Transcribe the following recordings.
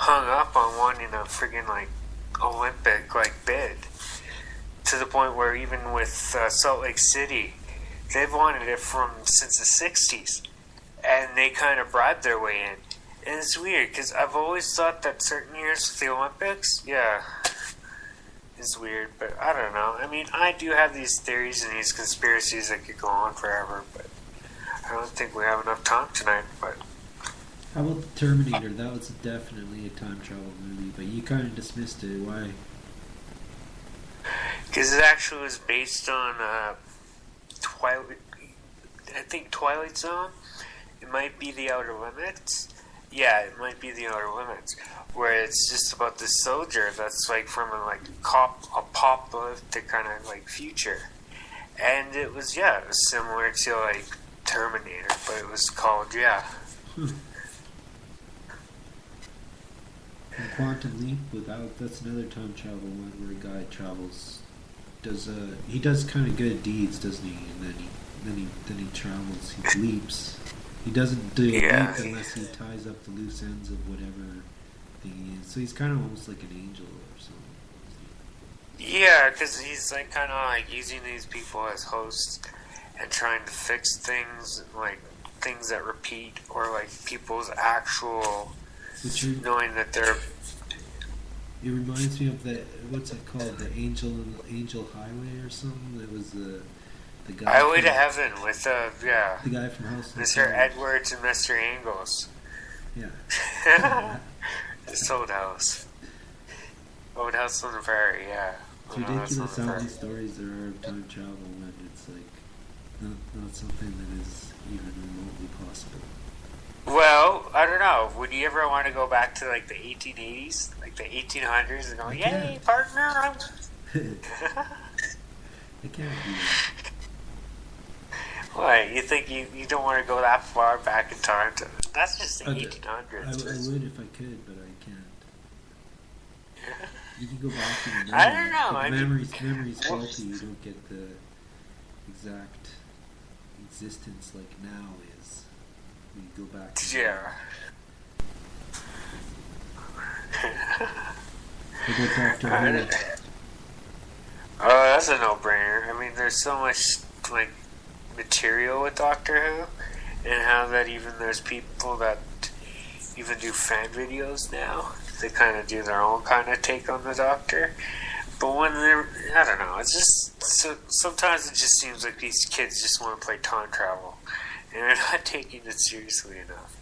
hung up on wanting a friggin' like Olympic like bid, to the point where even with Salt Lake City, they've wanted it from since the 60s, and they kind of bribed their way in. And it's weird because I've always thought that certain years with the Olympics, yeah, it's weird, but I don't know. I mean, I do have these theories and these conspiracies that could go on forever, but I don't think we have enough time tonight. But how about the Terminator? That was definitely a time travel movie, but you kind of dismissed it. Why? Because it actually was based on Twilight. I think Twilight Zone. It might be The Outer Limits. Yeah, it might be The Outer Limits, where it's just about this soldier that's like from a like apocalyptic kind of like future, and it was similar to like Terminator, but it was called And Quantum Leap, that's another time travel one where a guy travels, he does kind of good deeds, doesn't he? And then he travels, he leaps. He doesn't do a leap unless he ties up the loose ends of whatever thing he is. So he's kind of almost like an angel or something. Yeah, because he's like kind of like using these people as hosts and trying to fix things, like things that repeat, or like people's actual knowing that they're. It reminds me of what's it called? The Angel Highway or something. That was the guy. Highway to Heaven with the guy from House. Mr. Edwards and Mr. Angles. Yeah. This old house. Old House on the Prairie. Yeah. It's ridiculous how many stories there are of time travel when it's like not something that is even remotely possible. Well, I don't know. Would you ever want to go back to like the 1880s, like the 1800s, and go, "Yay, partner"? I can't do that. What? You think you don't want to go that far back in time? That's just the 1800s. I would if I could, but I can't. You can go back to the memories. I don't know. Memory's faulty. You don't get the exact existence like now is. You go back. Yeah. Oh, that's a no-brainer. I mean, there's so much like material with Doctor Who, and how that even there's people that even do fan videos now. They kind of do their own kind of take on the Doctor. But when I don't know, it's just sometimes it just seems like these kids just want to play time travel, and they're not taking it seriously enough,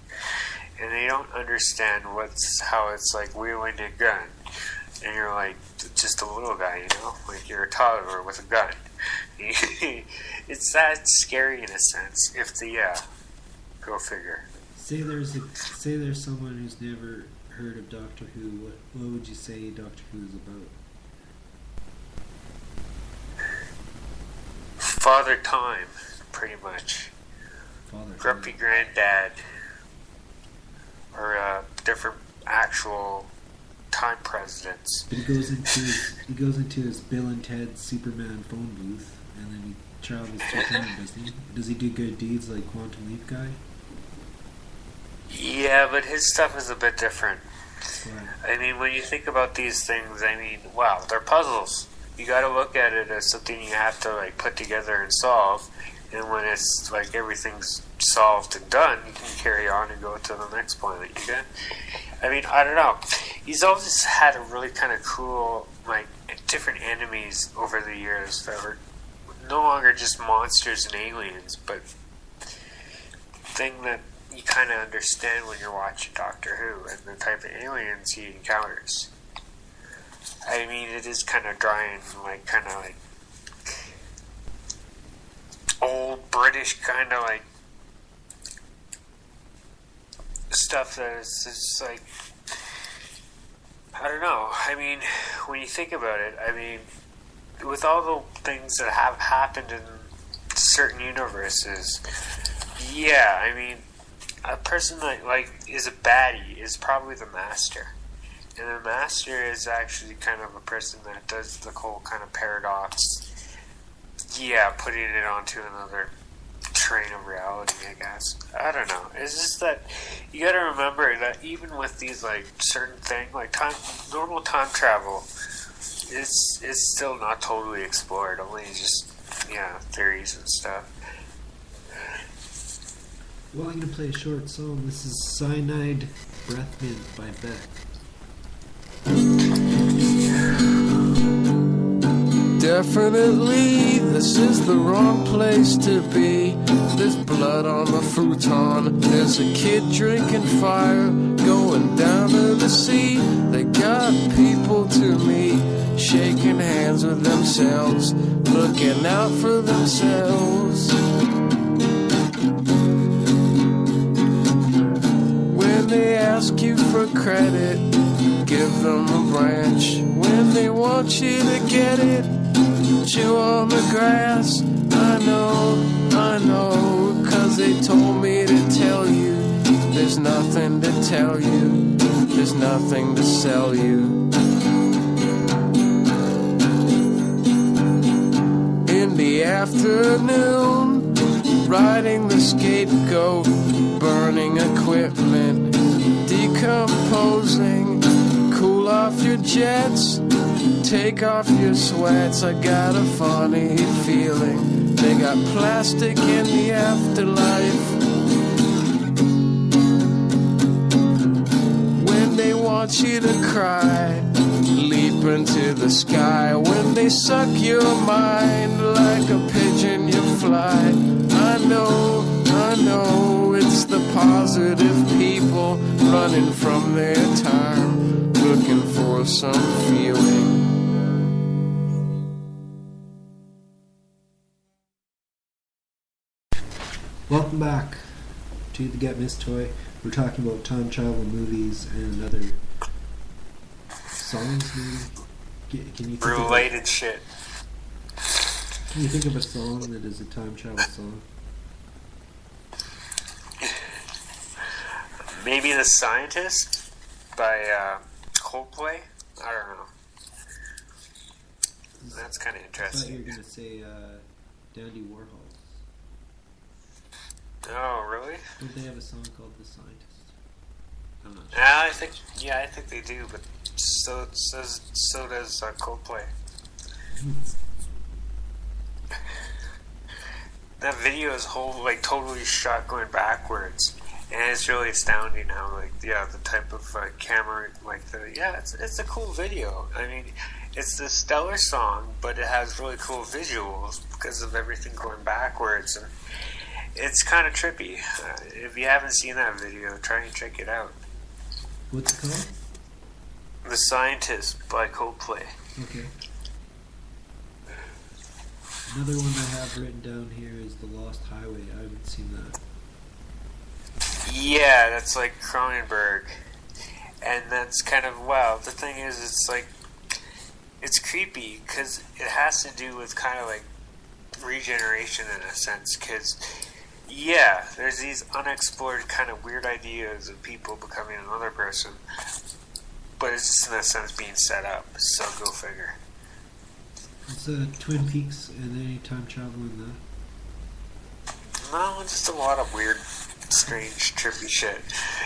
and they don't understand how it's like wielding a gun, and you're like just a little guy, like you're a toddler with a gun. It's that scary in a sense. Go figure. Say there's someone who's never heard of Doctor Who. What would you say Doctor Who is about? Father Time, pretty much. Grumpy Granddad, or different actual time presidents. But he goes into his Bill and Ted Superman phone booth, and then he travels through time, doesn't he? Does he do good deeds like Quantum Leap guy? Yeah, but his stuff is a bit different. Right. I mean, when you think about these things, wow, they're puzzles. You got to look at it as something you have to like put together and solve. And when it's like everything's solved and done, you can carry on and go to the next point that you get. I mean, I don't know. He's always had a really kind of cool, like, different enemies over the years that were no longer just monsters and aliens, but thing that you kind of understand when you're watching Doctor Who and the type of aliens he encounters. I mean, it is kind of dry and kind of like old British kind of like stuff that is just like, I don't know. I mean, when you think about it, I mean, with all the things that have happened in certain universes, yeah, I mean, a person that like is a baddie is probably the Master. And the Master is actually kind of a person that does the whole kind of paradox. Yeah, putting it onto another train of reality, I guess. I don't know. It's just that you gotta remember that even with these, like, certain thing, like normal time travel is still not totally explored, only just, theories and stuff. Well, I'm going to play a short song. This is Cyanide Breath Mint by Beck. Definitely, this is the wrong place to be. There's blood on the futon. There's a kid drinking fire, going down to the sea. They got people to meet, shaking hands with themselves, looking out for themselves. When they ask you for credit, give them a branch. When they want you to get it, chew on the grass. I know, 'cause they told me to tell you. There's nothing to tell you, there's nothing to sell you. In the afternoon, riding the scapegoat, burning equipment, decomposing. Cool off your jets, take off your sweats. I got a funny feeling they got plastic in the afterlife. When they want you to cry, leap into the sky. When they suck your mind like a pigeon you fly. I know, it's the positive people running from their time, looking for some feeling. Welcome back to the Get Missed Toy. We're talking about time travel movies and other songs, maybe. Can you think related shit? Can you think of a song that is a time travel song? Maybe The Scientist by Coldplay? I don't know. That's kind of I thought interesting. you were going to say Dandy Warhol. Oh, really? Don't they have a song called The Scientist? I'm not sure. I think they do, but so does Coldplay. That video is totally shot going backwards, and it's really astounding how the type of camera it's a cool video. I mean, it's a stellar song, but it has really cool visuals because of everything going backwards, and it's kind of trippy. If you haven't seen that video, try and check it out. What's it called? The Scientist by Coldplay. Okay. Another one I have written down here is The Lost Highway. I haven't seen that. Yeah, that's like Cronenberg. And that's kind of, the thing is, it's creepy because it has to do with kind of like regeneration in a sense, because there's these unexplored kind of weird ideas of people becoming another person, but it's just in a sense being set up, so go figure. It's Twin Peaks and any time travel in that? No, just a lot of weird, strange, trippy shit.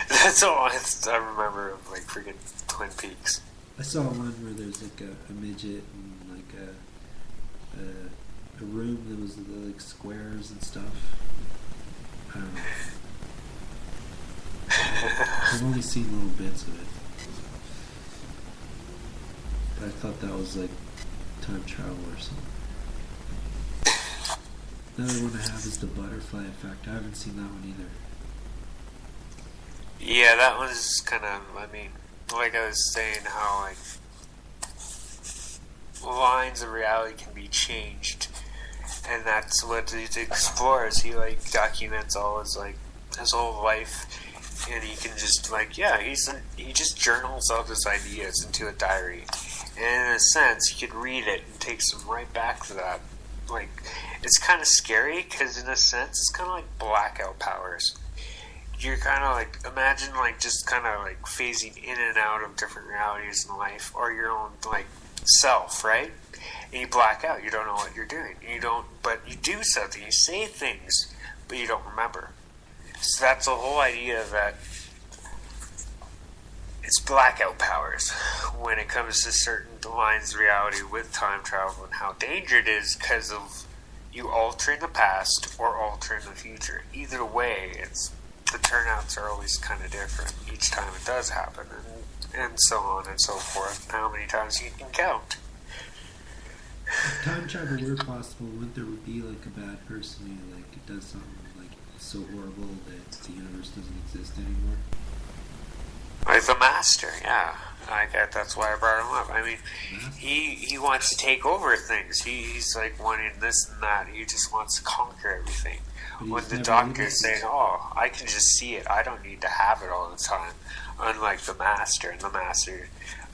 That's all I remember of freaking Twin Peaks. I saw one where there's a midget and a room that was squares and stuff. I don't know. I've only seen little bits of it, but I thought that was time travel or something. Another one I have is The Butterfly Effect. I haven't seen that one either. Yeah, that one's kind of, like I was saying, how lines of reality can be changed, and that's what he explores. He documents all his whole life, and he can just he just journals all his ideas into a diary, and in a sense you could read it and take some right back to that. It's kind of scary because in a sense it's kind of like blackout powers. You're kind of imagine just kind of phasing in and out of different realities in life, or your own self, right? And you black out. You don't know what you're doing. But you do something. You say things, but you don't remember. So that's the whole idea that it's blackout powers when it comes to certain lines of reality with time travel, and how dangerous it is because of you altering the past or altering the future. Either way, the turnouts are always kind of different each time it does happen, and so on and so forth. How many times you can count. If time travel were possible, wouldn't there be like a bad person who like does something like so horrible that the universe doesn't exist anymore? Like the Master, yeah. That's why I brought him up. I mean, he wants to take over things. He's like wanting this and that. He just wants to conquer everything. When the doctor's saying, "Oh, I can just see it. I don't need to have it all the time." Unlike the Master,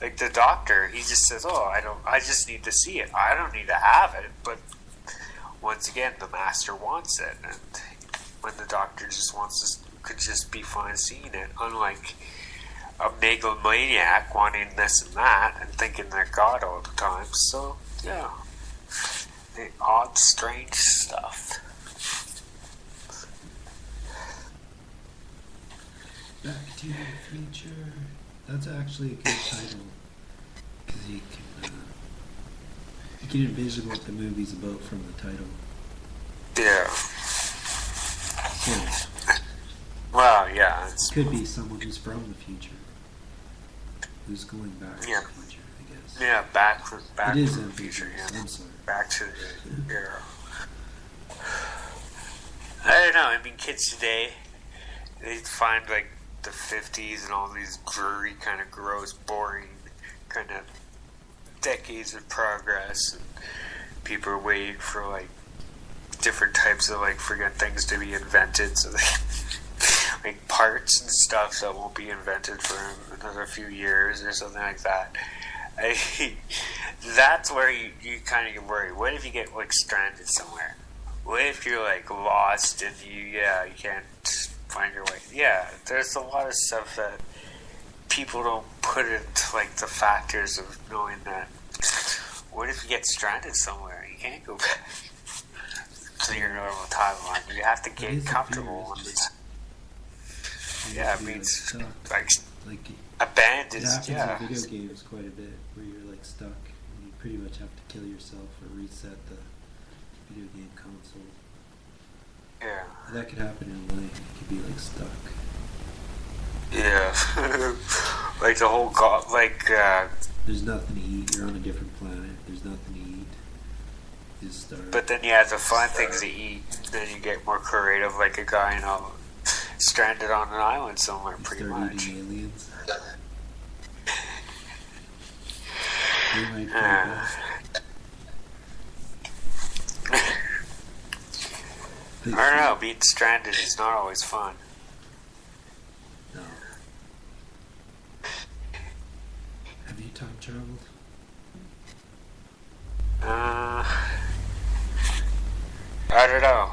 like the Doctor, he just says, "Oh, I just need to see it. I don't need to have it." But once again, the Master wants it, and when the Doctor just could just be fine seeing it. Unlike a megalomaniac wanting this and that and thinking they're God all the time. So, yeah. The odd, strange stuff. Back to the Future. That's actually a good title. Because you can envision what the movie's about from the title. Yeah. So, well, yeah. It could be someone who's from the future. Who's going back to the future, I guess. Yeah, back to the future. Yeah. I'm sorry. Back to the era. I don't know. I mean, kids today, they find like the 50s and all these dreary, kind of gross, boring, kind of decades of progress. And people are waiting for like different types of like friggin' things to be invented, so they like parts and stuff that won't be invented for another few years or something like that. That's where you kind of get worried. What if you get like stranded somewhere? What if you're like lost and you can't find your way? Yeah, there's a lot of stuff that people don't put into like the factors of knowing that. What if you get stranded somewhere? You can't go back to your normal timeline. You have to get comfortable. Yeah, it means like abandoned. It happens in video games quite a bit, where you're like stuck and you pretty much have to kill yourself or reset the video game console. Yeah. That could happen in life. You could be like stuck. Yeah. Like the whole there's nothing to eat. You're on a different planet. There's nothing to eat. You just start. But then you have to find things to eat. Then you get more creative, like a guy, stranded on an island somewhere, pretty much. Eating aliens. They might I don't know, being stranded is not always fun. No. Have you time traveled? I don't know.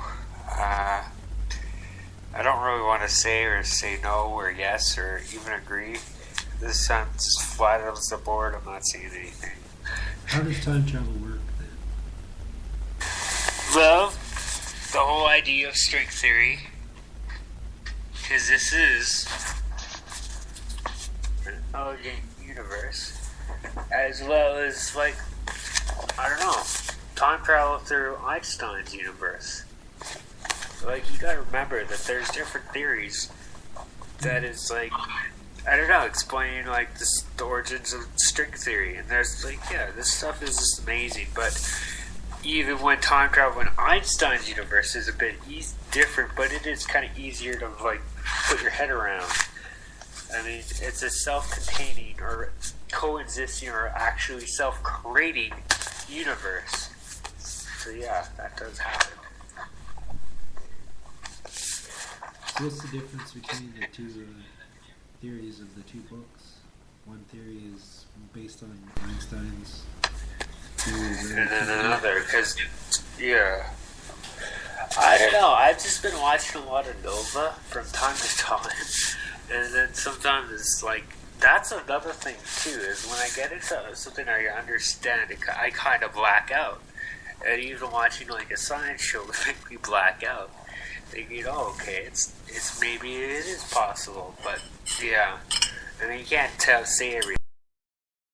I don't really want to say no or yes or even agree. This sounds flat out the board. I'm not saying anything. How does time travel work then? Well, the whole idea of string theory, because this is an elegant universe, as well as I don't know, time travel through Einstein's universe. You gotta remember that there's different theories that is I don't know, explaining the origins of string theory, and there's this stuff is just amazing. But even when time travel in Einstein's universe is a bit different, but it is kind of easier to put your head around. I mean, it's a self-containing or coexisting or actually self-creating universe. So yeah, that does happen. So what's the difference between the two theories of the two books? One theory is based on Einstein's theory, and then another, because I don't know. I've just been watching a lot of Nova from time to time, and then sometimes it's that's another thing too. Is when I get into something I understand, I kind of black out, and even watching a science show would make me black out. thinking, oh, okay, it's maybe it is possible, but yeah, I mean, you can't say everything.